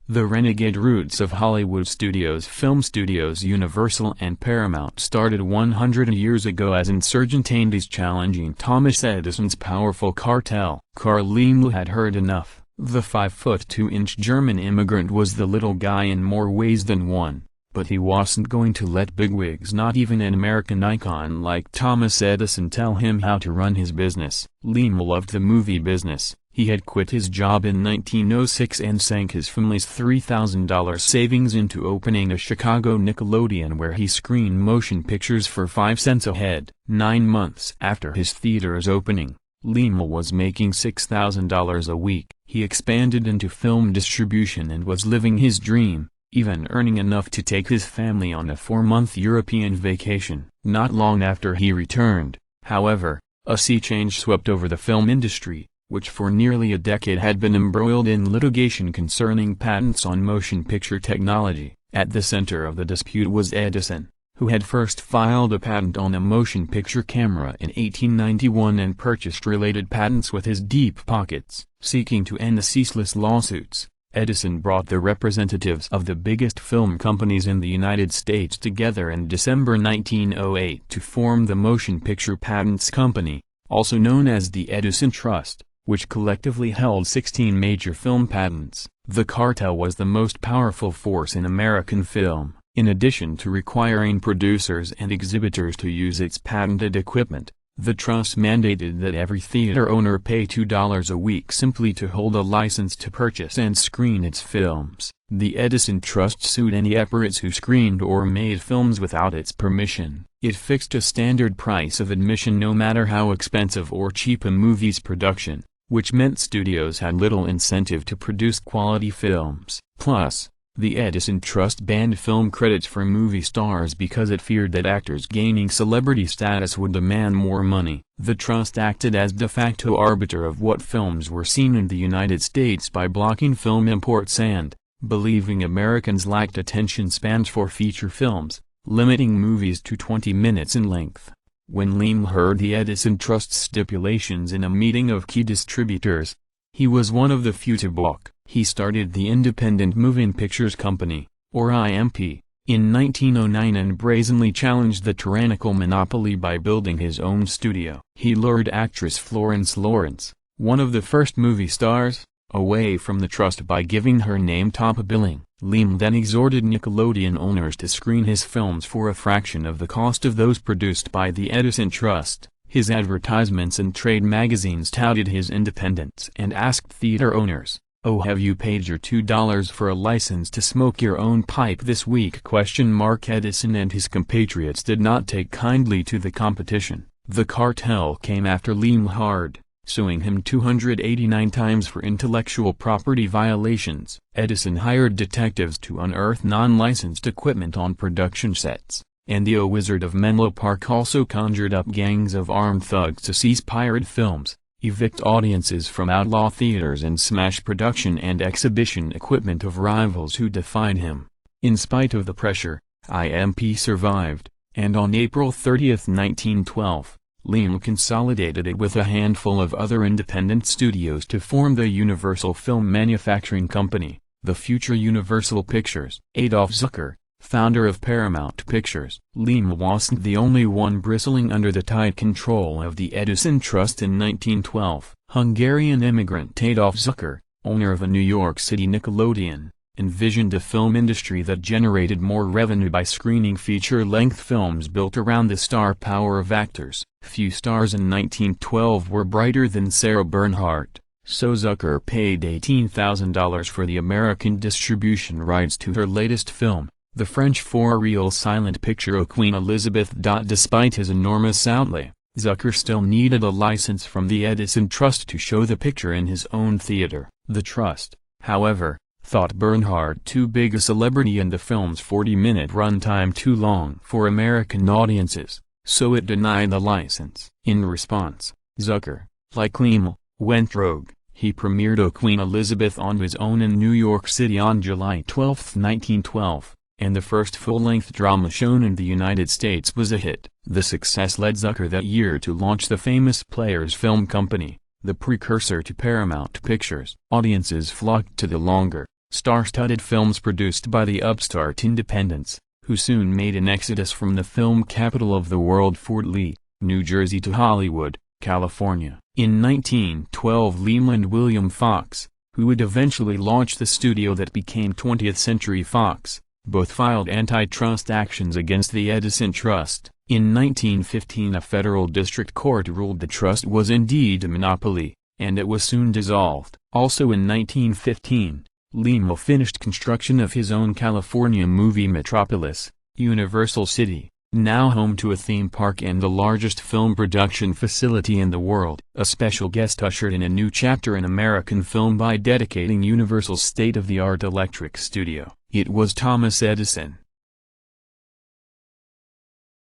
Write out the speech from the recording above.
The renegade roots of Hollywood studios, film studios Universal and Paramount started 100 years ago as insurgent entities challenging Thomas Edison's powerful cartel. Carl Laemmle had heard enough. The 5'2" German immigrant was the little guy in more ways than one, but he wasn't going to let bigwigs, not even an American icon like Thomas Edison, tell him how to run his business. Laemmle loved the movie business. He had quit his job in 1906 and sank his family's $3,000 savings into opening a Chicago Nickelodeon where he screened motion pictures for 5 cents a head. 9 months after his theater's opening, Laemmle was making $6,000 a week. He expanded into film distribution and was living his dream, even earning enough to take his family on a 4-month European vacation. Not long after he returned, however, a sea change swept over the film industry, which for nearly a decade had been embroiled in litigation concerning patents on motion picture technology. At the center of the dispute was Edison, who had first filed a patent on a motion picture camera in 1891 and purchased related patents with his deep pockets. Seeking to end the ceaseless lawsuits, Edison brought the representatives of the biggest film companies in the United States together in December 1908 to form the Motion Picture Patents Company, also known as the Edison Trust, which collectively held 16 major film patents. The cartel was the most powerful force in American film. In addition to requiring producers and exhibitors to use its patented equipment, the trust mandated that every theater owner pay $2 a week simply to hold a license to purchase and screen its films. The Edison Trust sued any operators who screened or made films without its permission. It fixed a standard price of admission no matter how expensive or cheap a movie's production, which meant studios had little incentive to produce quality films. Plus, the Edison Trust banned film credits for movie stars because it feared that actors gaining celebrity status would demand more money. The trust acted as de facto arbiter of what films were seen in the United States by blocking film imports and, believing Americans lacked attention spans for feature films, limiting movies to 20 minutes in length. When Laemmle heard the Edison Trust's stipulations in a meeting of key distributors, he was one of the few to balk. He started the Independent Moving Pictures Company, or IMP, in 1909 and brazenly challenged the tyrannical monopoly by building his own studio. He lured actress Florence Lawrence, one of the first movie stars, away from the trust by giving her name top billing. Laemmle then exhorted Nickelodeon owners to screen his films for a fraction of the cost of those produced by the Edison Trust. His advertisements in trade magazines touted his independence and asked theater owners, "Oh, have you paid your $2 for a license to smoke your own pipe this week?" Edison and his compatriots did not take kindly to the competition. The cartel came after Laemmle hard, suing him 289 times for intellectual property violations. Edison hired detectives to unearth non-licensed equipment on production sets, and the Wizard of Menlo Park also conjured up gangs of armed thugs to seize pirate films, evict audiences from outlaw theaters and smash production and exhibition equipment of rivals who defied him. In spite of the pressure, IMP survived, and on April 30, 1912, Laemmle consolidated it with a handful of other independent studios to form the Universal Film Manufacturing Company, the future Universal Pictures. Adolf Zucker, founder of Paramount Pictures. Laemmle wasn't the only one bristling under the tight control of the Edison Trust in 1912. Hungarian immigrant Adolf Zucker, owner of a New York City Nickelodeon, envisioned a film industry that generated more revenue by screening feature-length films built around the star power of actors. Few stars in 1912 were brighter than Sarah Bernhardt, so Zucker paid $18,000 for the American distribution rights to her latest film, the French for-real silent picture Queen Elizabeth. Despite his enormous outlay, Zucker still needed a license from the Edison Trust to show the picture in his own theater. The Trust, however, thought Bernhardt too big a celebrity and the film's 40-minute runtime too long for American audiences, so it denied the license. In response, Zucker, like Laemmle, went rogue. He premiered Queen Elizabeth on his own in New York City on July 12, 1912, and the first full-length drama shown in the United States was a hit. The success led Zucker that year to launch the famous Players Film Company, the precursor to Paramount Pictures. Audiences flocked to the longer, Star-studded films produced by the upstart independents, who soon made an exodus from the film capital of the world, Fort Lee, New Jersey, to Hollywood, California. In 1912, Leland William Fox, who would eventually launch the studio that became 20th Century Fox, both filed antitrust actions against the Edison Trust. In 1915, a federal district court ruled the trust was indeed a monopoly, and it was soon dissolved. Also in 1915, Limo finished construction of his own California movie metropolis, Universal City, now home to a theme park and the largest film production facility in the world. A special guest ushered in a new chapter in American film by dedicating Universal's state-of-the-art electric studio. It was Thomas Edison.